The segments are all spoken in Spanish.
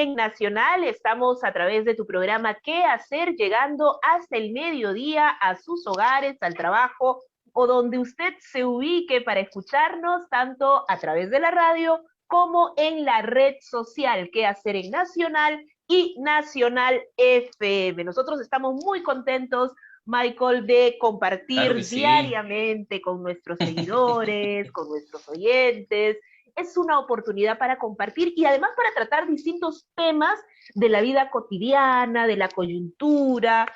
en Nacional, estamos a través de tu programa ¿Qué hacer? Llegando hasta el mediodía a sus hogares, al trabajo o donde usted se ubique para escucharnos, tanto a través de la radio como en la red social ¿Qué hacer? En Nacional y Nacional FM. Nosotros estamos muy contentos, Michael, de Claro que compartir sí. diariamente con nuestros seguidores, con nuestros oyentes. Es una oportunidad para compartir y además para tratar distintos temas de la vida cotidiana, de la coyuntura,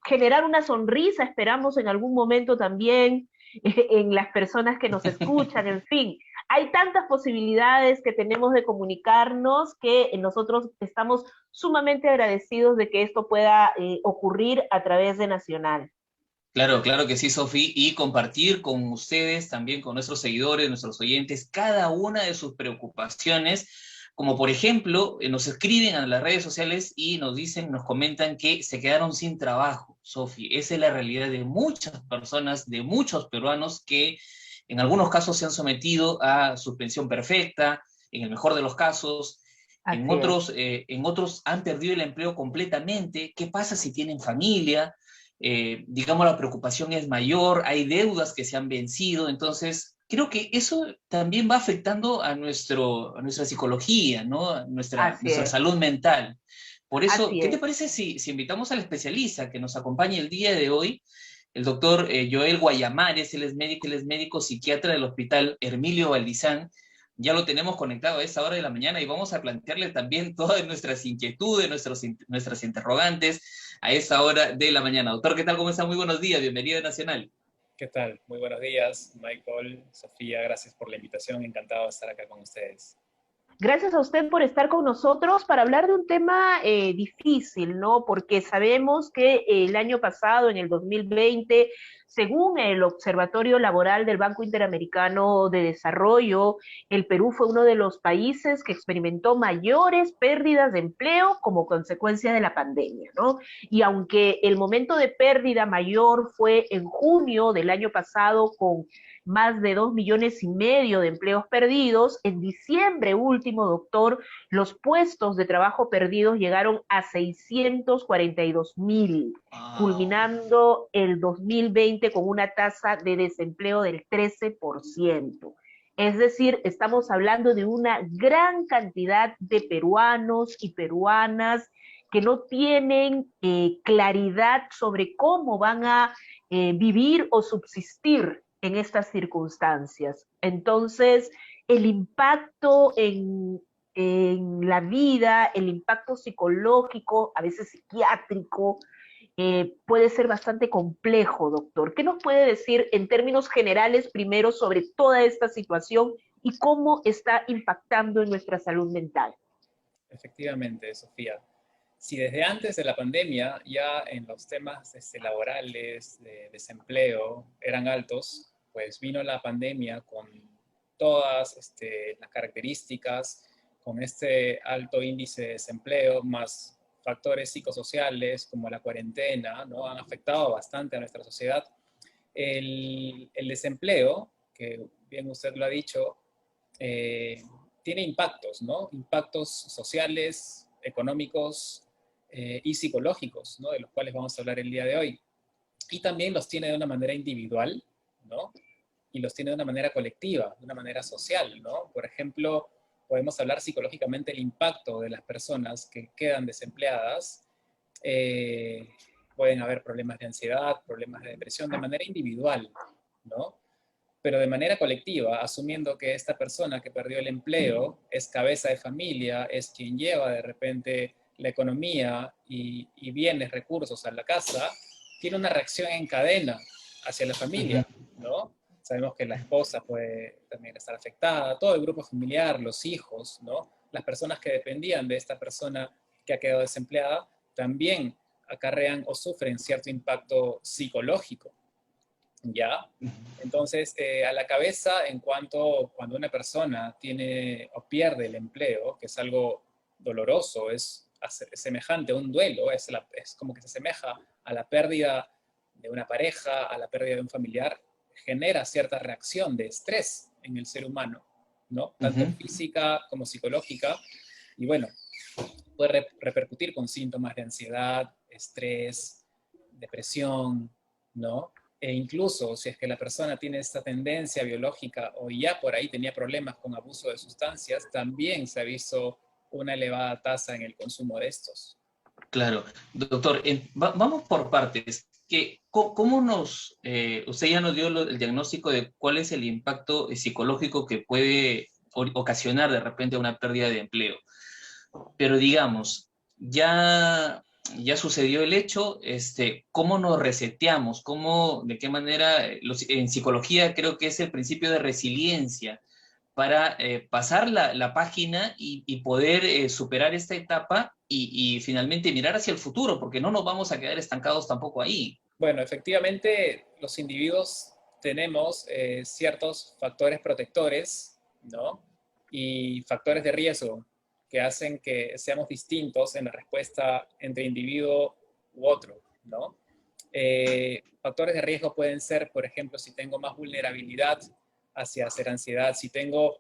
generar una sonrisa, esperamos en algún momento también en las personas que nos escuchan, en fin. Hay tantas posibilidades que tenemos de comunicarnos que nosotros estamos sumamente agradecidos de que esto pueda ocurrir a través de Nacional. Claro, claro que sí, Sofi, y compartir con ustedes, también con nuestros seguidores, nuestros oyentes, cada una de sus preocupaciones, como por ejemplo, nos escriben a las redes sociales y nos dicen, nos comentan que se quedaron sin trabajo, Sofi. Esa es la realidad de muchas personas, de muchos peruanos que en algunos casos se han sometido a suspensión perfecta, en el mejor de los casos. Así es. En otros han perdido el empleo completamente. ¿Qué pasa si tienen familia? Digamos, la preocupación es mayor, hay deudas que se han vencido, entonces creo que eso también va afectando a nuestra psicología, ¿no? Así Nuestra es. salud mental. Por eso, Así ¿qué te es. parece si invitamos al especialista que nos acompañe el día de hoy, el doctor Joel Guayamares? Él es médico psiquiatra del Hospital Hermilio Valdizán. Ya lo tenemos conectado a esa hora de la mañana y vamos a plantearle también todas nuestras inquietudes, nuestras interrogantes a esa hora de la mañana. Doctor, ¿qué tal? ¿Cómo está? Muy buenos días. Bienvenido a Nacional. ¿Qué tal? Muy buenos días, Michael, Sofía, gracias por la invitación, encantado de estar acá con ustedes. Gracias a usted por estar con nosotros para hablar de un tema difícil, ¿no? Porque sabemos que el año pasado, en el 2020, según el Observatorio Laboral del Banco Interamericano de Desarrollo, el Perú fue uno de los países que experimentó mayores pérdidas de empleo como consecuencia de la pandemia, ¿no? Y aunque el momento de pérdida mayor fue en junio del año pasado con más de 2,5 millones de empleos perdidos. En diciembre último, doctor, los puestos de trabajo perdidos llegaron a 642,000, Wow. culminando el 2020 con una tasa de desempleo del 13%. Es decir, estamos hablando de una gran cantidad de peruanos y peruanas que no tienen claridad sobre cómo van a vivir o subsistir en estas circunstancias. Entonces, el impacto en la vida, el impacto psicológico, a veces psiquiátrico, puede ser bastante complejo, doctor. ¿Qué nos puede decir en términos generales primero sobre toda esta situación y cómo está impactando en nuestra salud mental? Efectivamente, Sofía. Si desde antes de la pandemia ya en los temas laborales, de desempleo, eran altos, pues vino la pandemia con todas las características, con este alto índice de desempleo, más factores psicosociales como la cuarentena, ¿no? Han afectado bastante a nuestra sociedad. El desempleo, que bien usted lo ha dicho, eh, tiene impactos, ¿no? Impactos sociales, económicos y psicológicos, ¿no? De los cuales vamos a hablar el día de hoy. Y también los tiene de una manera individual, ¿no? Y los tiene de una manera colectiva, de una manera social, ¿no? Por ejemplo, podemos hablar psicológicamente del impacto de las personas que quedan desempleadas. Eh, Pueden haber problemas de ansiedad, problemas de depresión de manera individual, ¿no? Pero de manera colectiva, asumiendo que esta persona que perdió el empleo es cabeza de familia, es quien lleva de repente la economía y bienes, recursos a la casa, tiene una reacción en cadena hacia la familia, ¿no? Sabemos que la esposa puede también estar afectada, todo el grupo familiar, los hijos, ¿no? Las personas que dependían de esta persona que ha quedado desempleada también acarrean o sufren cierto impacto psicológico, ¿ya? Entonces, a la cabeza, en cuanto cuando una persona tiene o pierde el empleo, que es algo doloroso, es semejante a un duelo, es como que se asemeja a la pérdida de una pareja, a la pérdida de un familiar, genera cierta reacción de estrés en el ser humano, ¿no? Tanto física como psicológica, Y bueno, puede repercutir con síntomas de ansiedad, estrés, depresión, ¿no? E incluso si es que la persona tiene esta tendencia biológica o ya por ahí tenía problemas con abuso de sustancias, también se ha visto una elevada tasa en el consumo de estos. Claro, doctor, vamos por partes. ¿Cómo usted ya nos dio el diagnóstico de cuál es el impacto psicológico que puede ocasionar de repente una pérdida de empleo? Pero digamos, ya sucedió el hecho, ¿cómo nos reseteamos? ¿De qué manera? En psicología creo que es el principio de resiliencia para pasar la página y poder superar esta etapa y finalmente mirar hacia el futuro, porque no nos vamos a quedar estancados tampoco ahí. Bueno, efectivamente, los individuos tenemos ciertos factores protectores, ¿no? Y factores de riesgo que hacen que seamos distintos en la respuesta entre individuo u otro, ¿no? Factores de riesgo pueden ser, por ejemplo, si tengo más vulnerabilidad hacia hacer ansiedad, si tengo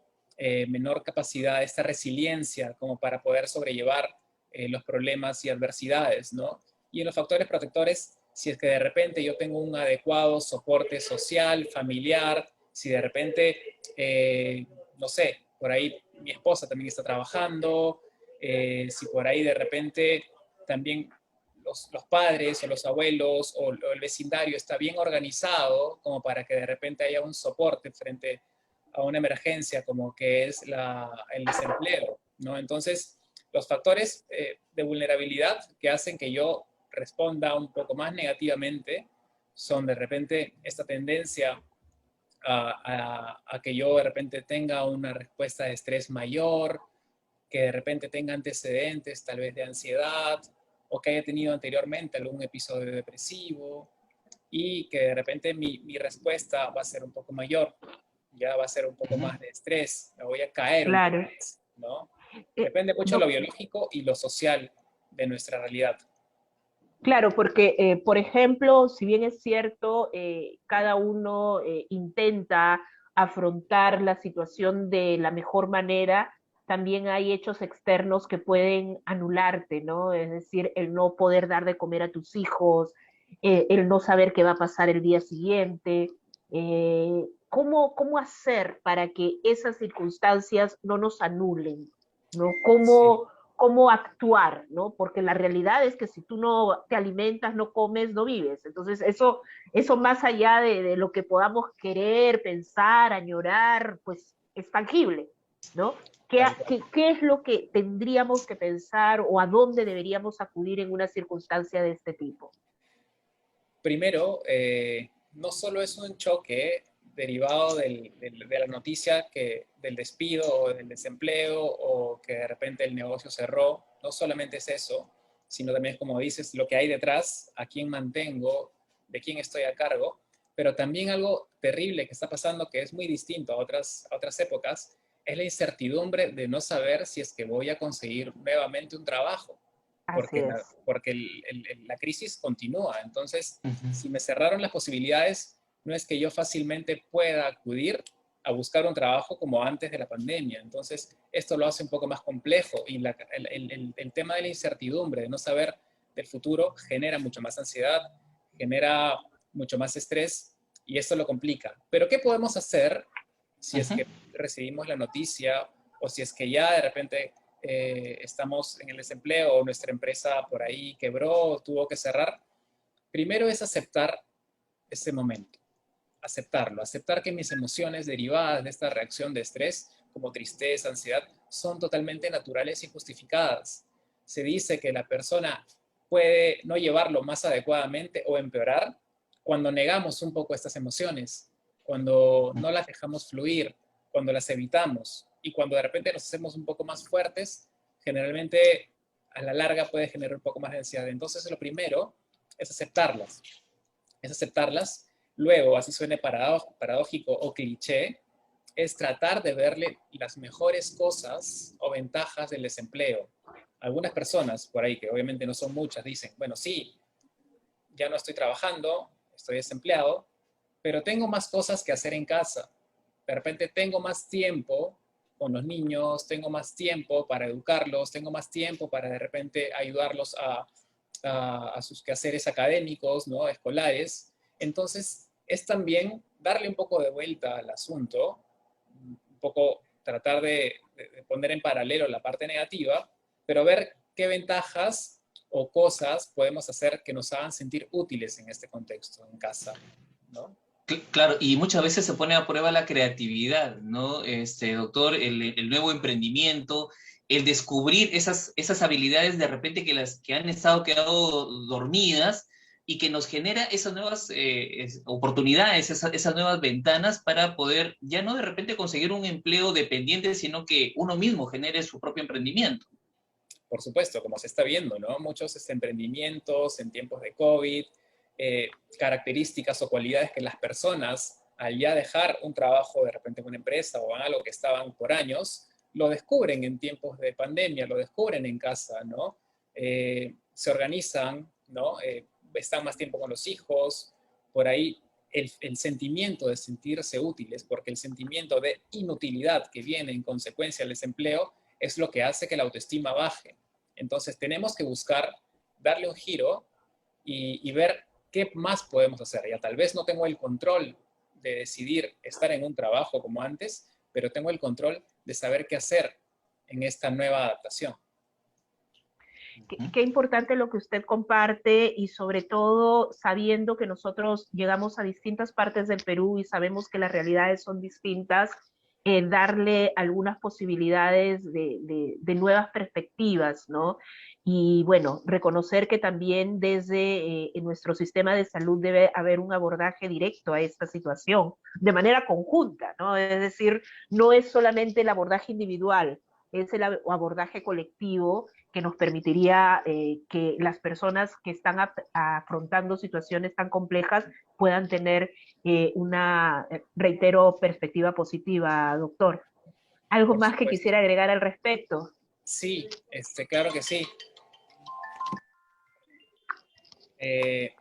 menor capacidad, esta resiliencia como para poder sobrellevar los problemas y adversidades, ¿no? Y en los factores protectores, si es que de repente yo tengo un adecuado soporte social, familiar, si de repente, no sé, por ahí mi esposa también está trabajando, si por ahí de repente también los padres o los abuelos o el vecindario está bien organizado como para que de repente haya un soporte frente a una emergencia como que es el desempleo, ¿no? Entonces, los factores de vulnerabilidad que hacen que yo responda un poco más negativamente son de repente esta tendencia a que yo de repente tenga una respuesta de estrés mayor, que de repente tenga antecedentes tal vez de ansiedad o que haya tenido anteriormente algún episodio depresivo y que de repente mi respuesta va a ser un poco mayor, ya va a ser un poco más de estrés, me voy a caer un poco Claro. más, ¿no? Eh, Depende mucho de lo doc- biológico y lo social de nuestra realidad. Claro, porque, por ejemplo, si bien es cierto, cada uno intenta afrontar la situación de la mejor manera, también hay hechos externos que pueden anularte, ¿no? Es decir, el no poder dar de comer a tus hijos, el no saber qué va a pasar el día siguiente. ¿Cómo hacer para que esas circunstancias no nos anulen? ¿No? Sí, ¿Cómo actuar, ¿no? Porque la realidad es que si tú no te alimentas, no comes, no vives. Entonces, eso más allá de lo que podamos querer, pensar, añorar, pues es tangible, ¿no? ¿Qué, tal cual. qué, qué es lo que tendríamos que pensar o a dónde deberíamos acudir en una circunstancia de este tipo? Primero, no solo es un choque derivado de la noticia del despido o del desempleo o que de repente el negocio cerró, no solamente es eso, sino también, como dices, lo que hay detrás, a quién mantengo, de quién estoy a cargo, pero también algo terrible que está pasando que es muy distinto a otras épocas, es la incertidumbre de no saber si es que voy a conseguir nuevamente un trabajo Así porque es. la crisis continúa. Entonces, Ujú. si me cerraron las posibilidades, no es que yo fácilmente pueda acudir a buscar un trabajo como antes de la pandemia. Entonces, esto lo hace un poco más complejo y el tema de la incertidumbre, de no saber del futuro, genera mucho más ansiedad, genera mucho más estrés y esto lo complica. Pero, ¿qué podemos hacer si es Ujú. que recibimos la noticia o si es que ya de repente estamos en el desempleo o nuestra empresa por ahí quebró o tuvo que cerrar? Primero es aceptar ese momento, aceptarlo, aceptar que mis emociones derivadas de esta reacción de estrés, como tristeza, ansiedad, son totalmente naturales y justificadas. Se dice que la persona puede no llevarlo más adecuadamente o empeorar cuando negamos un poco estas emociones, cuando no las dejamos fluir, cuando las evitamos y cuando de repente nos hacemos un poco más fuertes, generalmente a la larga puede generar un poco más de ansiedad. Entonces lo primero es aceptarlas, es aceptarlas. Luego, así suene paradójico o cliché, es tratar de verle las mejores cosas o ventajas del desempleo. Algunas personas por ahí, que obviamente no son muchas, dicen, bueno, sí, ya no estoy trabajando, estoy desempleado, pero tengo más cosas que hacer en casa. De repente tengo más tiempo con los niños, tengo más tiempo para educarlos, tengo más tiempo para de repente ayudarlos a sus quehaceres académicos, ¿no? Escolares. Entonces, es también darle un poco de vuelta al asunto, un poco tratar de poner en paralelo la parte negativa, pero ver qué ventajas o cosas podemos hacer que nos hagan sentir útiles en este contexto, en casa, ¿no? Claro, y muchas veces se pone a prueba la creatividad, ¿no? Doctor, el nuevo emprendimiento, el descubrir esas habilidades de repente que las que han estado quedado dormidas y que nos genera esas nuevas oportunidades, esas nuevas ventanas para poder ya no de repente conseguir un empleo dependiente, sino que uno mismo genere su propio emprendimiento. Por supuesto, como se está viendo, ¿no? Muchos emprendimientos en tiempos de COVID, características o cualidades que las personas, al ya dejar un trabajo de repente en una empresa o en algo que estaban por años, lo descubren en tiempos de pandemia, lo descubren en casa, ¿no? Se organizan, ¿no? Están más tiempo con los hijos, por ahí el sentimiento de sentirse útiles, porque el sentimiento de inutilidad que viene en consecuencia del desempleo es lo que hace que la autoestima baje. Entonces tenemos que buscar darle un giro y ver qué más podemos hacer. Ya tal vez no tengo el control de decidir estar en un trabajo como antes, pero tengo el control de saber qué hacer en esta nueva adaptación. Qué importante lo que usted comparte y sobre todo sabiendo que nosotros llegamos a distintas partes del Perú y sabemos que las realidades son distintas, darle algunas posibilidades de nuevas perspectivas, ¿no? Y bueno, reconocer que también desde en nuestro sistema de salud debe haber un abordaje directo a esta situación, de manera conjunta, ¿no? Es decir, no es solamente el abordaje individual, es el abordaje colectivo que nos permitiría que las personas que están afrontando situaciones tan complejas puedan tener una, reitero, perspectiva positiva, doctor. ¿Algo Por más que supuesto. quisiera agregar al respecto? Sí, claro que sí. Eh,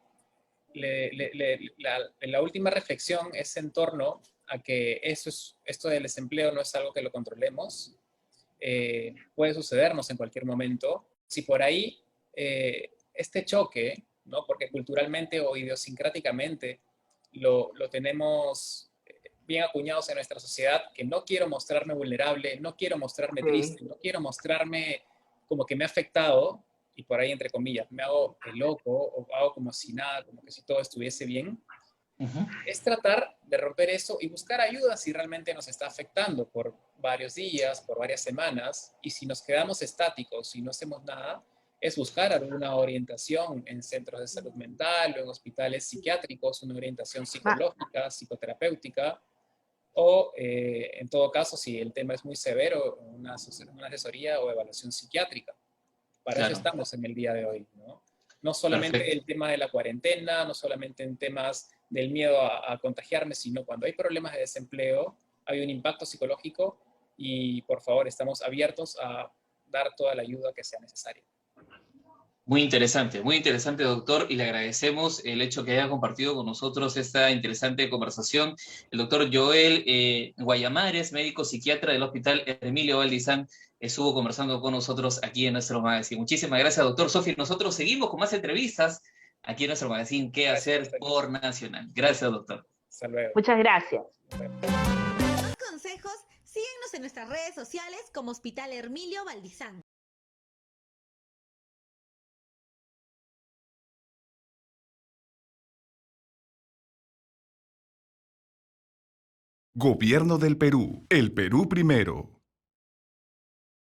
la última reflexión es en torno a que esto del desempleo no es algo que lo controlemos, puede sucedernos en cualquier momento. Si por ahí este choque, ¿no? Porque culturalmente o idiosincráticamente lo tenemos bien acuñados en nuestra sociedad, que no quiero mostrarme vulnerable, no quiero mostrarme Sí. triste, no quiero mostrarme como que me ha afectado, y por ahí entre comillas, me hago el loco o hago como si nada, como que si todo estuviese bien, es tratar de romper eso y buscar ayuda si realmente nos está afectando por varios días, por varias semanas, y si nos quedamos estáticos y no hacemos nada, es buscar alguna orientación en centros de salud mental o en hospitales psiquiátricos, una orientación psicológica, psicoterapéutica, o en todo caso, si el tema es muy severo, una asesoría o evaluación psiquiátrica. Para eso Claro, estamos en el día de hoy, ¿no? No solamente perfecto. el tema de la cuarentena, no solamente en temas del miedo a contagiarme, sino cuando hay problemas de desempleo, hay un impacto psicológico y por favor estamos abiertos a dar toda la ayuda que sea necesaria. Muy interesante, doctor, y le agradecemos el hecho que haya compartido con nosotros esta interesante conversación. El doctor Joel Guayamares, médico psiquiatra del Hospital Emilio Valdizán, estuvo conversando con nosotros aquí en nuestro magazine. Muchísimas gracias, doctor Sofi. Nosotros seguimos con más entrevistas aquí en nuestro magazine ¿Qué Gracias, hacer Marcelo. por Nacional? Gracias, doctor. Hasta luego. Muchas gracias. Más consejos, síguenos en nuestras redes sociales como Hospital Hermilio Valdizán. Gobierno del Perú. El Perú primero.